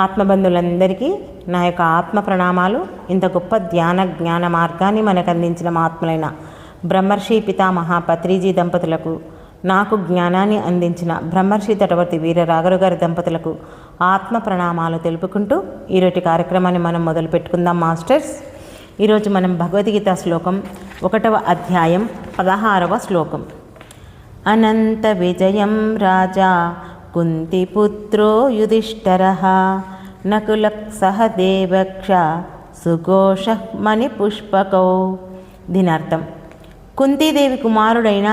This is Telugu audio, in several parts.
ఆత్మబంధువులందరికీ నా యొక్క ఆత్మ ప్రణామాలు. ఇంత గొప్ప జ్ఞాన మార్గాన్ని మనకు అందించిన మహాత్ములైన బ్రహ్మర్షి పితామహ పత్రిజీ దంపతులకు, నాకు జ్ఞానాన్ని అందించిన బ్రహ్మర్షి తటవర్తి వీర రాఘరు గారి దంపతులకు ఆత్మ ప్రణామాలు తెలుపుకుంటూ ఈరోజు కార్యక్రమాన్ని మనం మొదలు పెట్టుకుందాం మాస్టర్స్. ఈరోజు మనం భగవద్గీత శ్లోకం 1వ అధ్యాయం 16వ శ్లోకం. అనంత విజయం రాజా కుంతిపుత్రో యుధిష్ఠిరః నకులః సహదేవక్ష సుఘోషః మణిపుష్పకౌ. దీని అర్థం, కుంతీదేవి కుమారుడైన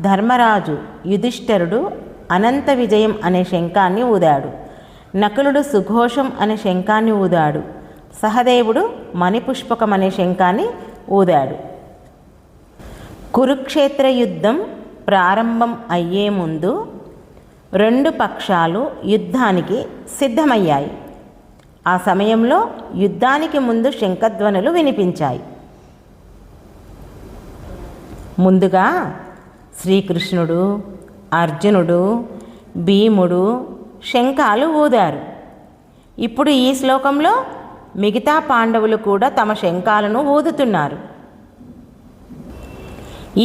ధర్మరాజు యుధిష్ఠిరుడు అనంత విజయం అనే శంఖాన్ని ఊదాడు. నకులుడు సుఘోషం అనే శంఖాన్ని ఊదాడు. సహదేవుడు మణిపుష్పకం అనే శంఖాన్ని ఊదాడు. కురుక్షేత్ర యుద్ధం ప్రారంభం అయ్యే ముందు 2 పక్షాలు యుద్ధానికి సిద్ధమయ్యాయి. ఆ సమయంలో యుద్ధానికి ముందు శంఖధ్వనులు వినిపించాయి. ముందుగా శ్రీకృష్ణుడు, అర్జునుడు, భీముడు శంఖాలు ఊదారు. ఇప్పుడు ఈ శ్లోకంలో మిగతా పాండవులు కూడా తమ శంఖాలను ఊదుతున్నారు.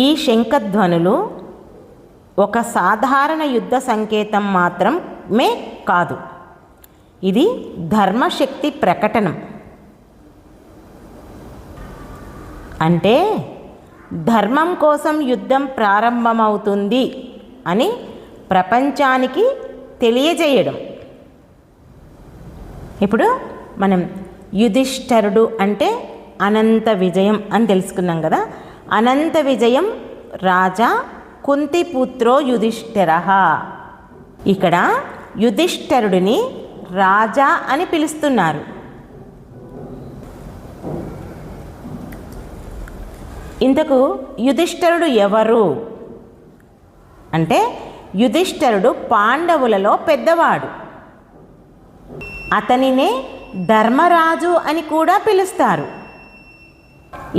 ఈ శంఖధ్వనులు ఒక సాధారణ యుద్ధ సంకేతం మాత్రమే కాదు, ఇది ధర్మశక్తి ప్రకటనం. అంటే ధర్మం కోసం యుద్ధం ప్రారంభమవుతుంది అని ప్రపంచానికి తెలియజేయడం. ఇప్పుడు మనం యుధిష్ఠిరుడు అంటే అనంత విజయం అని తెలుసుకున్నాం కదా. అనంత విజయం రాజా కుంతిపుత్రో యుధిష్ఠిరః. ఇక్కడ యుధిష్ఠిరుడిని రాజా అని పిలుస్తున్నారు. ఇంతకు యుధిష్ఠిరుడు ఎవరు అంటే, యుధిష్ఠిరుడు పాండవులలో పెద్దవాడు. అతనినే ధర్మరాజు అని కూడా పిలుస్తారు.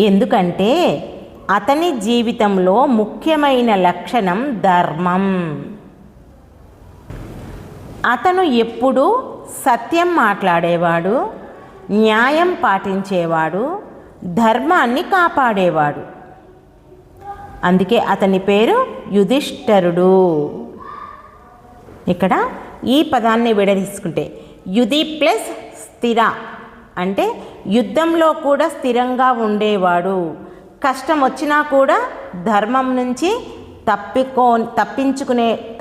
ఎందుకంటే అతని జీవితంలో ముఖ్యమైన లక్షణం ధర్మం. అతను ఎప్పుడూ సత్యం మాట్లాడేవాడు, న్యాయం పాటించేవాడు, ధర్మాన్ని కాపాడేవాడు. అందుకే అతని పేరు యుధిష్ఠిరుడు. ఇక్కడ ఈ పదాన్ని విడదీసుకుంటే యుధి ప్లస్ స్థిర అంటే యుద్ధంలో కూడా స్థిరంగా ఉండేవాడు, కష్టం వచ్చినా కూడా ధర్మం నుంచి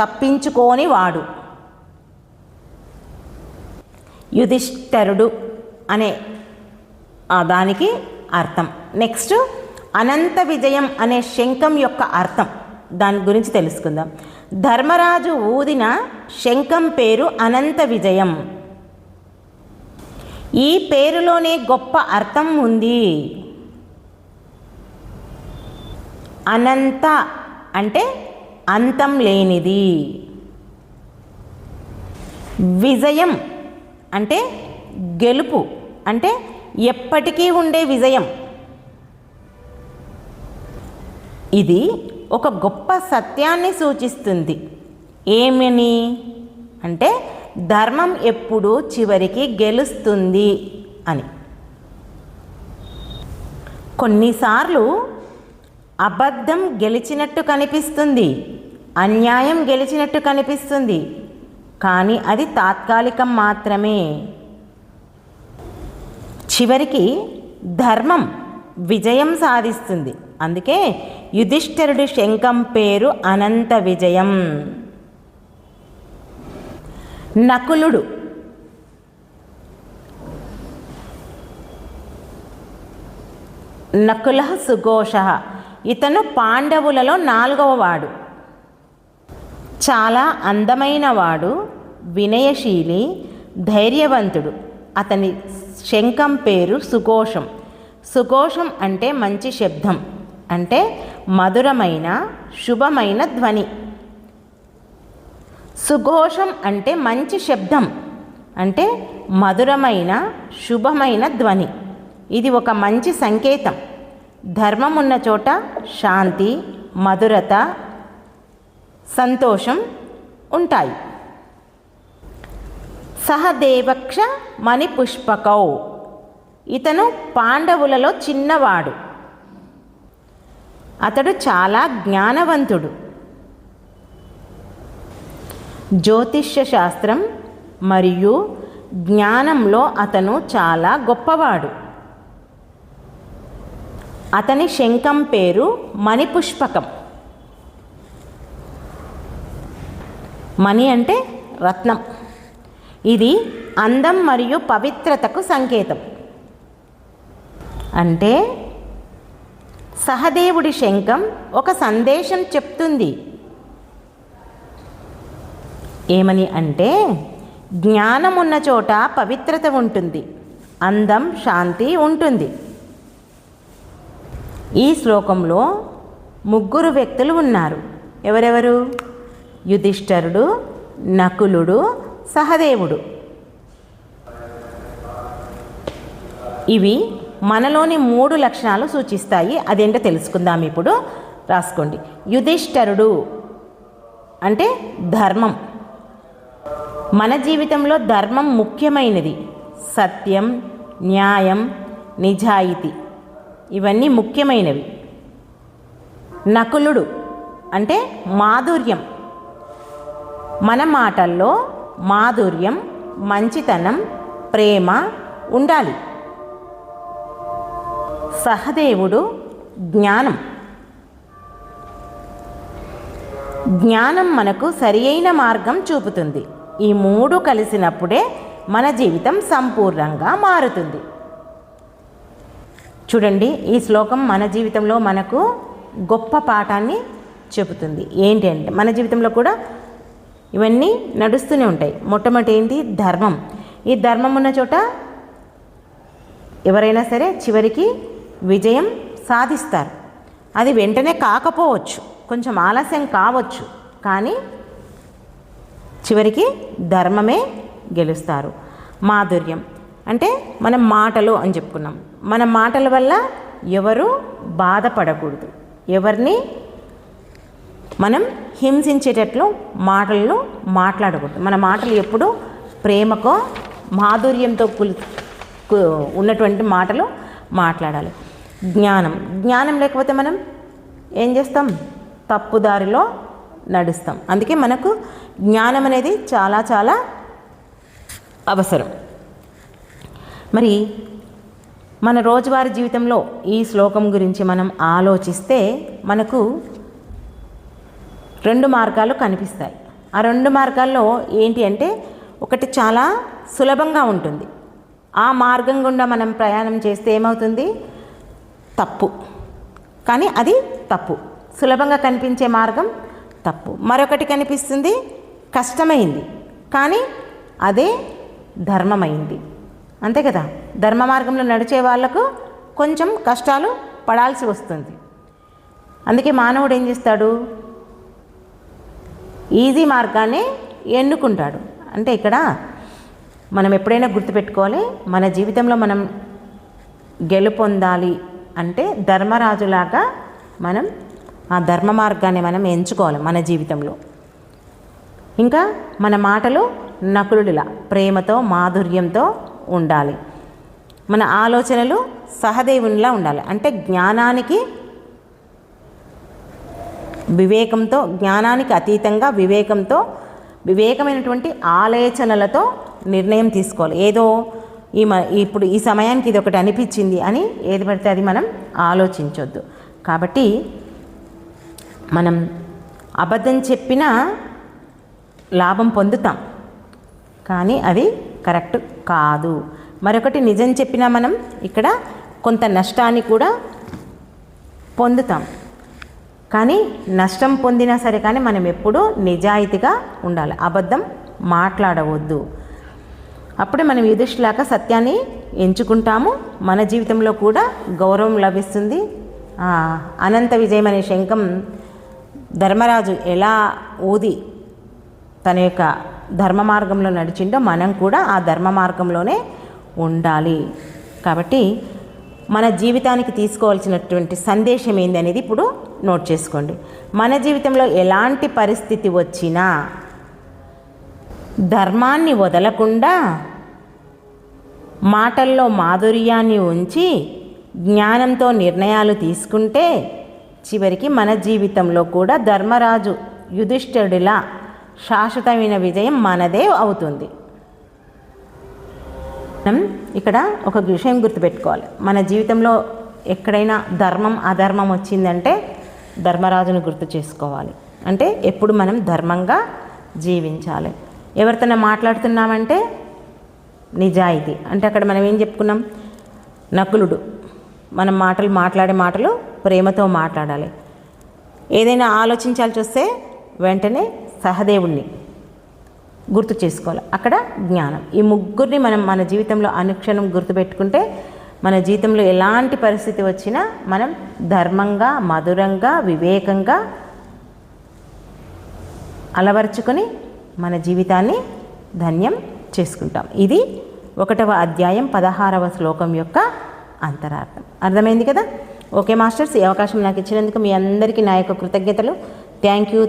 తప్పించుకోని వాడు యుధిష్ఠిరుడు అనే దానికి అర్థం. నెక్స్ట్ అనంత విజయం అనే శంఖం యొక్క అర్థం, దాని గురించి తెలుసుకుందాం. ధర్మరాజు ఊదిన శంఖం పేరు అనంత విజయం. ఈ పేరులోనే గొప్ప అర్థం ఉంది. అనంత అంటే అంతం లేనిది, విజయం అంటే గెలుపు, అంటే ఎప్పటికీ ఉండే విజయం. ఇది ఒక గొప్ప సత్యాన్ని సూచిస్తుంది. ఏమని అంటే ధర్మం ఎప్పుడూ చివరికి గెలుస్తుంది అని. కొన్నిసార్లు అబద్ధం గెలిచినట్టు కనిపిస్తుంది, అన్యాయం గెలిచినట్టు కనిపిస్తుంది, కానీ అది తాత్కాలికం మాత్రమే. చివరికి ధర్మం విజయం సాధిస్తుంది. అందుకే యుధిష్ఠిరుడి శంఖం పేరు అనంత విజయం. నకులుడు నకులః సుఘోషః. ఇతను పాండవులలో 4వ వాడు. చాలా అందమైన వాడు, వినయశీలి, ధైర్యవంతుడు. అతని శంఖం పేరు సుఘోషం. సుఘోషం అంటే మంచి శబ్దం, అంటే మధురమైన శుభమైన ధ్వని. సుఘోషం అంటే మంచి శబ్దం, అంటే మధురమైన శుభమైన ధ్వని. ఇది ఒక మంచి సంకేతం. ధర్మం ఉన్న చోట శాంతి, మధురత, సంతోషం ఉంటాయి. సహదేవక్ష మణిపుష్పకౌ, ఇతను పాండవులలో చిన్నవాడు. అతడు చాలా జ్ఞానవంతుడు. జ్యోతిష్య శాస్త్రం మరియు జ్ఞానంలో అతను చాలా గొప్పవాడు. అతని శంఖం పేరు మణిపుష్పకం. మణి అంటే రత్నం. ఇది అందం మరియు పవిత్రతకు సంకేతం. అంటే సహదేవుడి శంఖం ఒక సందేశం చెప్తుంది. ఏమని అంటే, జ్ఞానం ఉన్న చోట పవిత్రత ఉంటుంది, అందం, శాంతి ఉంటుంది. ఈ శ్లోకంలో ముగ్గురు వ్యక్తులు ఉన్నారు. ఎవరెవరు? యుధిష్ఠరుడు, నకులుడు, సహదేవుడు. ఇవి మనలోని 3 లక్షణాలు సూచిస్తాయి. అదేంటో తెలుసుకుందాం ఇప్పుడు. రాసుకోండి. యుధిష్ఠరుడు అంటే ధర్మం. మన జీవితంలో ధర్మం ముఖ్యమైనది. సత్యం, న్యాయం, నిజాయితీ ఇవన్నీ ముఖ్యమైనవి. నకులుడు అంటే మాధుర్యం. మన మాటల్లో మాధుర్యం, మంచితనం, ప్రేమ ఉండాలి. సహదేవుడు జ్ఞానం. జ్ఞానం మనకు సరియైన మార్గం చూపుతుంది. ఈ 3 కలిసినప్పుడే మన జీవితం సంపూర్ణంగా మారుతుంది. చూడండి, ఈ శ్లోకం మన జీవితంలో మనకు గొప్ప పాఠాన్ని చెబుతుంది. ఏంటి అంటే, మన జీవితంలో కూడా ఇవన్నీ నడుస్తూనే ఉంటాయి. మొట్టమొదటి ఏంటి? ధర్మం. ఈ ధర్మం ఉన్న చోట ఎవరైనా సరే చివరికి విజయం సాధిస్తారు. అది వెంటనే కాకపోవచ్చు, కొంచెం ఆలస్యం కావచ్చు, కానీ చివరికి ధర్మమే గెలుస్తారు. మాధుర్యం అంటే మన మాటలు అని చెప్పుకున్నాం. మన మాటల వల్ల ఎవరు బాధపడకూడదు, ఎవరిని మనం హింసించేటట్లు మాటలను మాట్లాడకూడదు. మన మాటలు ఎప్పుడూ ప్రేమకో మాధుర్యంతో ఉన్నటువంటి మాటలు మాట్లాడాలి. జ్ఞానం. జ్ఞానం లేకపోతే మనం ఏం చేస్తాం? తప్పుదారిలో నడుస్తాం. అందుకే మనకు జ్ఞానం అనేది చాలా చాలా అవసరం. మరి మన రోజువారీ జీవితంలో ఈ శ్లోకం గురించి మనం ఆలోచిస్తే మనకు 2 మార్గాలు కనిపిస్తాయి. ఆ 2 మార్గాల్లో ఏంటి అంటే, ఒకటి చాలా సులభంగా ఉంటుంది. ఆ మార్గం గుండా మనం ప్రయాణం చేస్తే ఏమవుతుంది? తప్పు. కానీ అది తప్పు. సులభంగా కనిపించే మార్గం తప్పు. మరొకటి కనిపిస్తుంది కష్టమైంది, కానీ అదే ధర్మమైంది. అంతే కదా? ధర్మ మార్గంలో నడిచే వాళ్లకు కొంచెం కష్టాలు పడాల్సి వస్తుంది. అందుకే మానవుడు ఏం చేస్తాడు? ఈజీ మార్గాన్ని ఎన్నుకుంటాడు. అంటే ఇక్కడ మనం ఎప్పుడైనా గుర్తుపెట్టుకోవాలి, మన జీవితంలో మనం గెలుపొందాలి అంటే ధర్మరాజులాగా మనం ఆ ధర్మ మార్గాన్ని మనం ఎంచుకోవాలి మన జీవితంలో. ఇంకా మన మాటలు నకులుడిలా ప్రేమతో, మాధుర్యంతో ఉండాలి. మన ఆలోచనలు సహదేవునిలా ఉండాలి. అంటే జ్ఞానానికి వివేకంతో, జ్ఞానానికి అతీతంగా వివేకంతో, వివేకమైనటువంటి ఆలోచనలతో నిర్ణయం తీసుకోవాలి. ఏదో ఇప్పుడు ఈ సమయానికి ఇది ఒకటి అనిపించింది అని ఏది పడితే అది మనం ఆలోచించొద్దు. కాబట్టి మనం అబద్ధం చెప్పినా లాభం పొందుతాం, కానీ అది కరెక్ట్ కాదు. మరొకటి నిజం చెప్పినా మనం ఇక్కడ కొంత నష్టాన్ని కూడా పొందుతాం. కానీ నష్టం పొందినా సరే కానీ మనం ఎప్పుడూ నిజాయితీగా ఉండాలి, అబద్ధం మాట్లాడవద్దు. అప్పుడే మనం యుధిష్ఠిలాగా సత్యాన్ని ఎంచుకుంటాము. మన జీవితంలో కూడా గౌరవం లభిస్తుంది. అనంత విజయం అనే శంఖం ధర్మరాజు ఎలా ఊది తన యొక్క ధర్మ మార్గంలో నడిచిండో మనం కూడా ఆ ధర్మ మార్గంలోనే ఉండాలి. కాబట్టి మన జీవితానికి తీసుకోవాల్సినటువంటి సందేశం ఏంది అనేది ఇప్పుడు నోట్ చేసుకోండి. మన జీవితంలో ఎలాంటి పరిస్థితి వచ్చినా ధర్మాన్ని వదలకుండా మాటల్లో మాధుర్యాన్ని ఉంచి జ్ఞానంతో నిర్ణయాలు తీసుకుంటే చివరికి మన జీవితంలో కూడా ధర్మరాజు యుధిష్ఠిరుడిలా శాశ్వతమైన విజయం మనదే అవుతుంది. మనం ఇక్కడ ఒక విషయం గుర్తుపెట్టుకోవాలి. మన జీవితంలో ఎక్కడైనా ధర్మం అధర్మం వచ్చిందంటే ధర్మరాజును గుర్తు చేసుకోవాలి. అంటే ఎప్పుడు మనం ధర్మంగా జీవించాలి. ఎవరితోనే మాట్లాడుతున్నామంటే నిజాయితీ. అంటే అక్కడ మనం ఏం చెప్పుకున్నాం? నకులుడు మనం మాట్లాడే మాటలు ప్రేమతో మాట్లాడాలి. ఏదైనా ఆలోచించాల్సి వస్తే వెంటనే సహదేవుణ్ణి గుర్తు చేసుకోవాలి. అక్కడ జ్ఞానం. ఈ ముగ్గురిని మనం మన జీవితంలో అనుక్షణం గుర్తుపెట్టుకుంటే మన జీవితంలో ఎలాంటి పరిస్థితి వచ్చినా మనం ధర్మంగా, మధురంగా, వివేకంగా అలవర్చుకొని మన జీవితాన్ని ధన్యం చేసుకుంటాం. ఇది 1వ అధ్యాయం 16వ శ్లోకం యొక్క అంతరార్థం. అర్థమైంది కదా? ఓకే మాస్టర్స్, ఈ అవకాశం నాకు ఇచ్చినందుకు మీ అందరికీ నా యొక్క కృతజ్ఞతలు. Thank you.